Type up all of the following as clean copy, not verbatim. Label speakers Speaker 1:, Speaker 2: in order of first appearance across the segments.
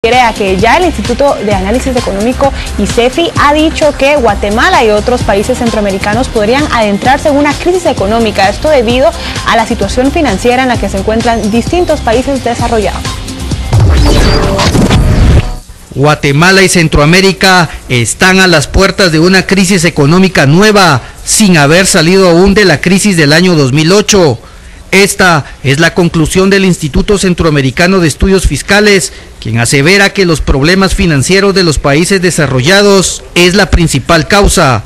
Speaker 1: A que ya el Instituto de Análisis Económico ICEFI ha dicho que Guatemala y otros países centroamericanos podrían adentrarse en una crisis económica, esto debido a la situación financiera en la que se encuentran distintos países desarrollados.
Speaker 2: Guatemala y Centroamérica están a las puertas de una crisis económica nueva, sin haber salido aún de la crisis del año 2008. Esta es la conclusión del Instituto Centroamericano de Estudios Fiscales, quien asevera que los problemas financieros de los países desarrollados es la principal causa.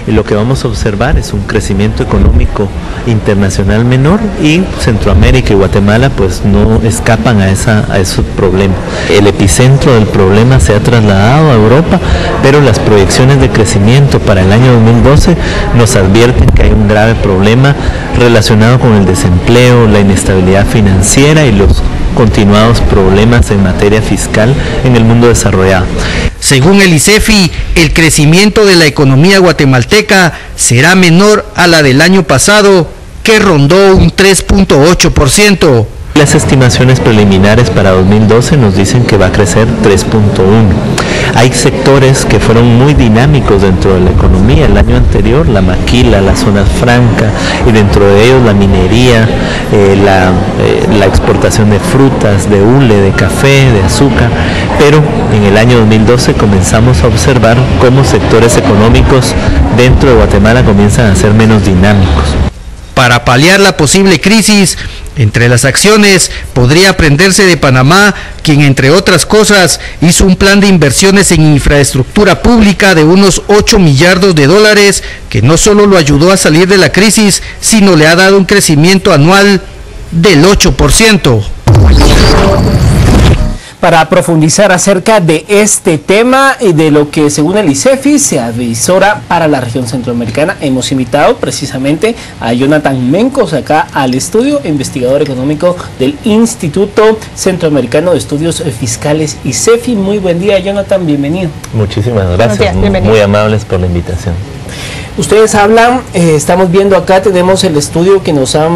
Speaker 3: Lo que vamos a observar es un crecimiento económico internacional menor y Centroamérica y Guatemala pues no escapan a esos problemas. El epicentro del problema se ha trasladado a Europa, pero las proyecciones de crecimiento para el año 2012 nos advierten que hay un grave problema relacionado con el desempleo, la inestabilidad financiera y los continuados problemas en materia fiscal en el mundo desarrollado.
Speaker 2: Según el ICEFI, el crecimiento de la economía guatemalteca será menor a la del año pasado, que rondó un 3.8%.
Speaker 3: Las estimaciones preliminares para 2012 nos dicen que va a crecer 3.1%. Hay sectores que fueron muy dinámicos dentro de la economía el año anterior, la maquila, las zonas francas, y dentro de ellos la minería, la exportación de frutas, de hule, de café, de azúcar, pero en el año 2012 comenzamos a observar cómo sectores económicos dentro de Guatemala comienzan a ser menos dinámicos.
Speaker 2: Para paliar la posible crisis, entre las acciones podría aprenderse de Panamá, quien entre otras cosas hizo un plan de inversiones en infraestructura pública de unos 8 millardos de dólares, que no solo lo ayudó a salir de la crisis, sino le ha dado un crecimiento anual del 8%.
Speaker 4: Para profundizar acerca de este tema y de lo que según el ICEFI se avisora para la región centroamericana, hemos invitado precisamente a Jonathan Mencos acá al estudio, investigador económico del Instituto Centroamericano de Estudios Fiscales ICEFI. Muy buen día, Jonathan, bienvenido.
Speaker 3: Muchísimas gracias, muy amables por la invitación.
Speaker 4: Ustedes hablan, estamos viendo acá, tenemos el estudio que nos ha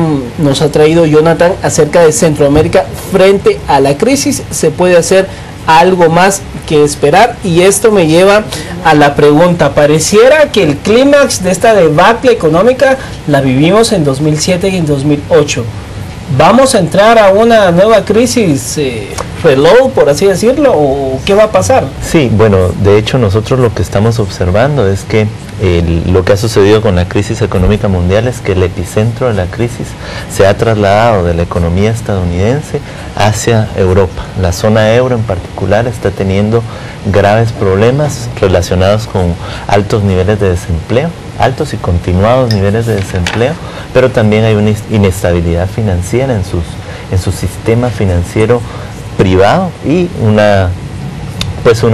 Speaker 4: traído Jonathan acerca de Centroamérica frente a la crisis. Se puede hacer algo más que esperar, y esto me lleva a la pregunta: pareciera que el clímax de esta debacle económica la vivimos en 2007 y en 2008. ¿Vamos a entrar a una nueva crisis reload, por así decirlo, o qué va a pasar?
Speaker 3: Sí, bueno, de hecho nosotros lo que estamos observando es que lo que ha sucedido con la crisis económica mundial es que el epicentro de la crisis se ha trasladado de la economía estadounidense hacia Europa. La zona euro en particular está teniendo graves problemas relacionados con altos niveles de desempleo, altos y continuados niveles de desempleo, pero también hay una inestabilidad financiera en su sistema financiero privado y una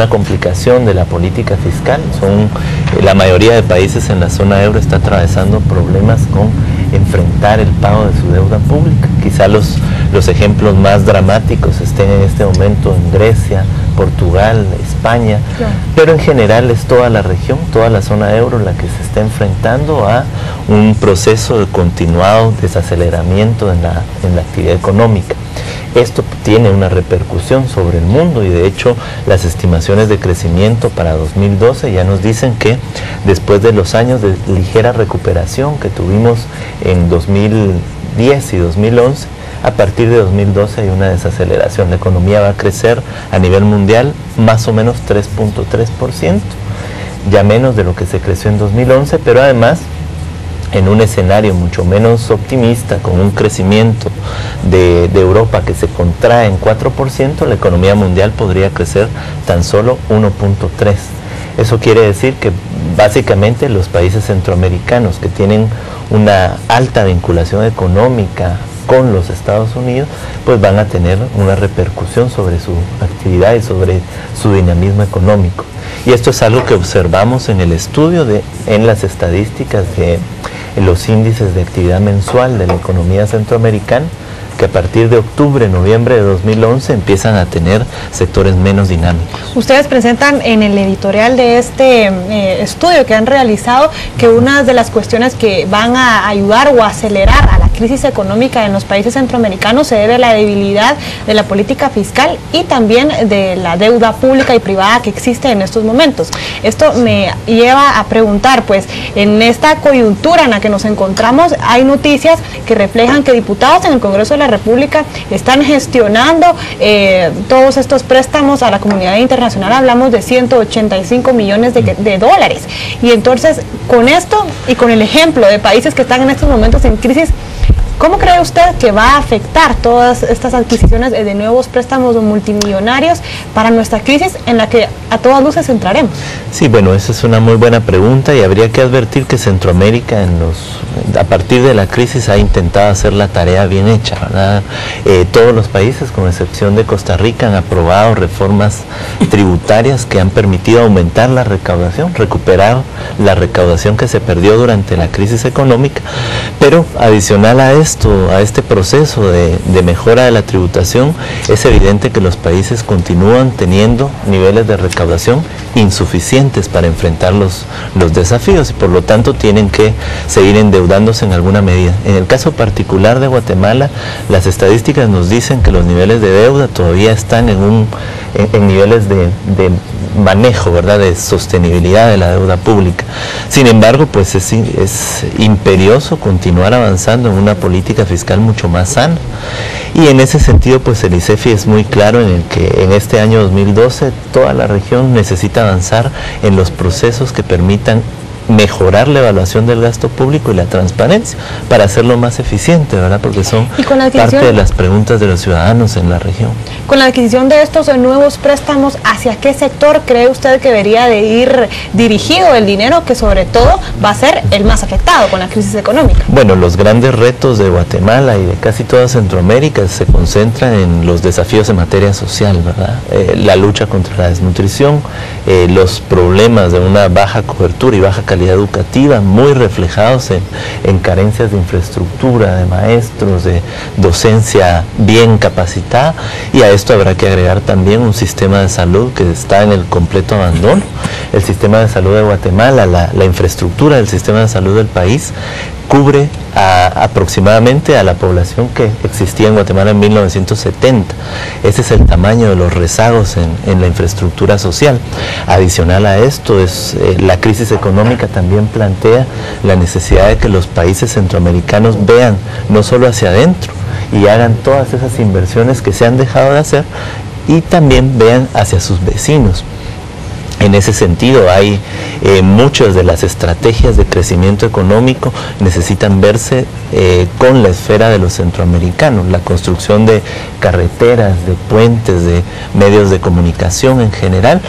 Speaker 3: complicación de la política fiscal. La mayoría de países en la zona euro está atravesando problemas con enfrentar el pago de su deuda pública. Quizá los ejemplos más dramáticos estén en este momento en Grecia, Portugal, España, pero en general es toda la región, toda la zona euro la que se está enfrentando a un proceso de continuado desaceleramiento en la actividad económica. Esto tiene una repercusión sobre el mundo, y de hecho las estimaciones de crecimiento para 2012 ya nos dicen que después de los años de ligera recuperación que tuvimos en 2010 y 2011, a partir de 2012 hay una desaceleración. La economía va a crecer a nivel mundial más o menos 3.3%, ya menos de lo que se creció en 2011, pero además en un escenario mucho menos optimista, con un crecimiento de Europa que se contrae en 4%, la economía mundial podría crecer tan solo 1.3%. Eso quiere decir que básicamente los países centroamericanos que tienen una alta vinculación económica con los Estados Unidos, pues van a tener una repercusión sobre su actividad y sobre su dinamismo económico. Y esto es algo que observamos en el estudio, en las estadísticas de los índices de actividad mensual de la economía centroamericana, que a partir de octubre, noviembre de 2011 empiezan a tener sectores menos dinámicos.
Speaker 1: Ustedes presentan en el editorial de este estudio que han realizado que una de las cuestiones que van a ayudar o acelerar a la crisis crisis económica en los países centroamericanos se debe a la debilidad de la política fiscal y también de la deuda pública y privada que existe en estos momentos. Esto me lleva a preguntar, pues, en esta coyuntura en la que nos encontramos, hay noticias que reflejan que diputados en el Congreso de la República están gestionando todos estos préstamos a la comunidad internacional. Hablamos de 185 millones de dólares. Y entonces, con esto y con el ejemplo de países que están en estos momentos en crisis, ¿cómo cree usted que va a afectar todas estas adquisiciones de nuevos préstamos multimillonarios para nuestra crisis en la que a todas luces entraremos?
Speaker 3: Sí, bueno, esa es una muy buena pregunta y habría que advertir que Centroamérica a partir de la crisis ha intentado hacer la tarea bien hecha, ¿verdad? Todos los países, con excepción de Costa Rica, han aprobado reformas tributarias que han permitido aumentar la recaudación, recuperar la recaudación que se perdió durante la crisis económica, pero adicional a esto, a este proceso de mejora de la tributación, es evidente que los países continúan teniendo niveles de recaudación insuficientes para enfrentar los desafíos y por lo tanto tienen que seguir endeudándose en alguna medida. En el caso particular de Guatemala, las estadísticas nos dicen que los niveles de deuda todavía están en niveles de manejo, ¿verdad?, de sostenibilidad de la deuda pública. Sin embargo, pues es imperioso continuar avanzando en una política fiscal mucho más sana. Y en ese sentido, pues el ICEFI es muy claro en el que en este año 2012 toda la región necesita avanzar en los procesos que permitan mejorar la evaluación del gasto público y la transparencia para hacerlo más eficiente, ¿verdad? Porque son parte de las preguntas de los ciudadanos en la región.
Speaker 1: Con la adquisición de estos nuevos préstamos, ¿hacia qué sector cree usted que debería de ir dirigido el dinero que sobre todo va a ser el más afectado con la crisis económica?
Speaker 3: Bueno, los grandes retos de Guatemala y de casi toda Centroamérica se concentran en los desafíos en materia social, ¿verdad? La lucha contra la desnutrición, los problemas de una baja cobertura y baja calidad educativa, muy reflejados en carencias de infraestructura, de maestros, de docencia bien capacitada, y a esto habrá que agregar también un sistema de salud que está en el completo abandono. El sistema de salud de Guatemala, la infraestructura del sistema de salud del país, cubre aproximadamente a la población que existía en Guatemala en 1970. Ese es el tamaño de los rezagos en la infraestructura social. Adicional a esto, la crisis económica también plantea la necesidad de que los países centroamericanos vean no solo hacia adentro y hagan todas esas inversiones que se han dejado de hacer, y también vean hacia sus vecinos. En ese sentido, hay muchas de las estrategias de crecimiento económico necesitan verse con la esfera de los centroamericanos. La construcción de carreteras, de puentes, de medios de comunicación en general,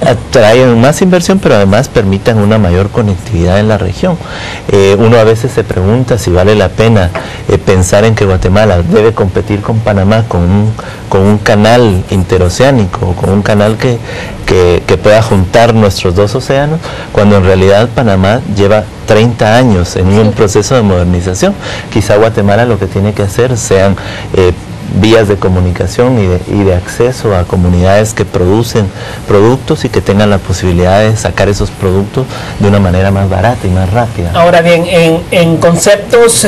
Speaker 3: atraen más inversión, pero además permitan una mayor conectividad en la región. Uno a veces se pregunta si vale la pena pensar en que Guatemala debe competir con Panamá con un canal interoceánico, o con un canal que pueda juntar nuestros dos océanos, cuando en realidad Panamá lleva 30 años en un proceso de modernización. Quizá Guatemala lo que tiene que hacer sean vías de comunicación y de acceso a comunidades que producen productos y que tengan la posibilidad de sacar esos productos de una manera más barata y más rápida.
Speaker 4: Ahora bien, en conceptos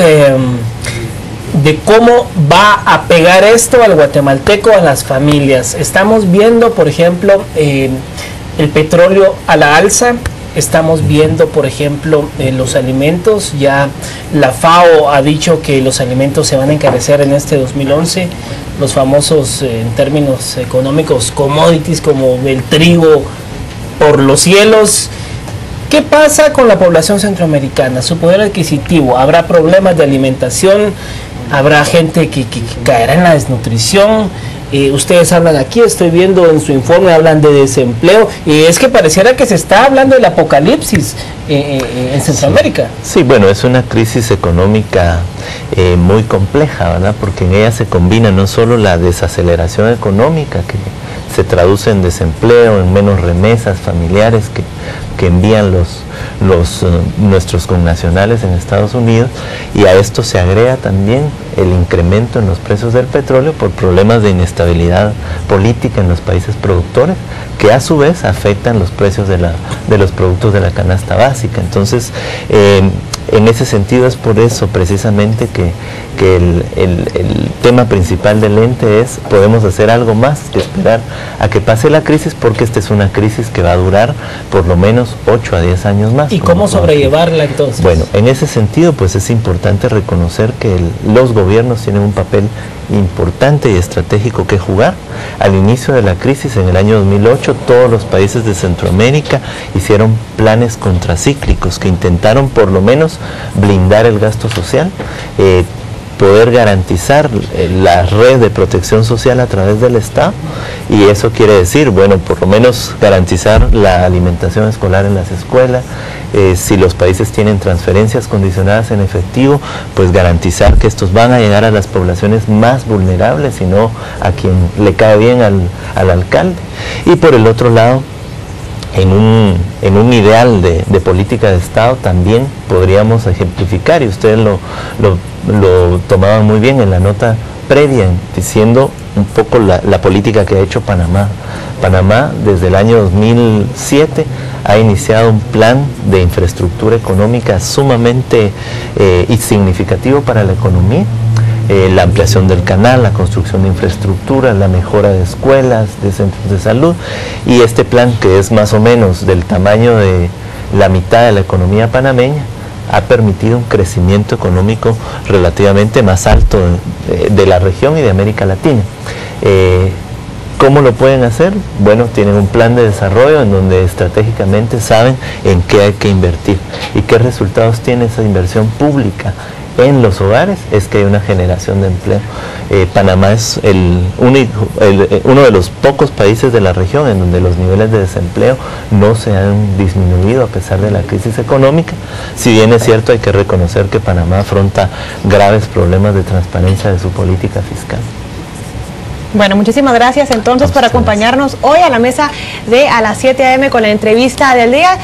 Speaker 4: de cómo va a pegar esto al guatemalteco, a las familias. Estamos viendo, por ejemplo, el petróleo a la alza. Estamos viendo, por ejemplo, los alimentos. Ya la FAO ha dicho que los alimentos se van a encarecer en este 2011. Los famosos, en términos económicos, commodities como el trigo por los cielos. ¿Qué pasa con la población centroamericana? Su poder adquisitivo. ¿Habrá problemas de alimentación? ¿Habrá gente que caerá en la desnutrición? Ustedes hablan aquí, estoy viendo en su informe, hablan de desempleo, y es que pareciera que se está hablando del apocalipsis en Centroamérica.
Speaker 3: Sí, bueno, es una crisis económica muy compleja, ¿verdad? Porque en ella se combina no solo la desaceleración económica, que se traduce en desempleo, en menos remesas familiares que envían nuestros connacionales en Estados Unidos, y a esto se agrega también el incremento en los precios del petróleo por problemas de inestabilidad política en los países productores, que a su vez afectan los precios de los productos de la canasta básica. Entonces, En ese sentido es por eso precisamente que el tema principal del ente es: podemos hacer algo más que esperar a que pase la crisis, porque esta es una crisis que va a durar por lo menos 8 a 10 años más.
Speaker 4: ¿Y cómo sobrellevarla entonces?
Speaker 3: Bueno, en ese sentido pues es importante reconocer que los gobiernos tienen un papel importante y estratégico que jugar. Al inicio de la crisis, en el año 2008, todos los países de Centroamérica hicieron planes contracíclicos que intentaron por lo menos blindar el gasto social, poder garantizar la red de protección social a través del Estado, y eso quiere decir, bueno, por lo menos garantizar la alimentación escolar en las escuelas. Si los países tienen transferencias condicionadas en efectivo, pues garantizar que estos van a llegar a las poblaciones más vulnerables y no a quien le cae bien al alcalde. Y por el otro lado, en un ideal de política de Estado también podríamos ejemplificar, y ustedes lo tomaban muy bien en la nota previa, diciendo un poco la política que ha hecho Panamá. Panamá desde el año 2007 ha iniciado un plan de infraestructura económica sumamente significativo para la economía. La ampliación del canal, la construcción de infraestructura, la mejora de escuelas, de centros de salud, y este plan, que es más o menos del tamaño de la mitad de la economía panameña, ha permitido un crecimiento económico relativamente más alto de la región y de América Latina. ¿Cómo lo pueden hacer? Bueno, tienen un plan de desarrollo en donde estratégicamente saben en qué hay que invertir. ¿Y qué resultados tiene esa inversión pública en los hogares? Es que hay una generación de empleo. Panamá es uno de los pocos países de la región en donde los niveles de desempleo no se han disminuido a pesar de la crisis económica. Si bien es cierto, hay que reconocer que Panamá afronta graves problemas de transparencia de su política fiscal.
Speaker 1: Bueno, muchísimas gracias entonces por acompañarnos hoy a la mesa de a las 7 a.m. con la entrevista del día.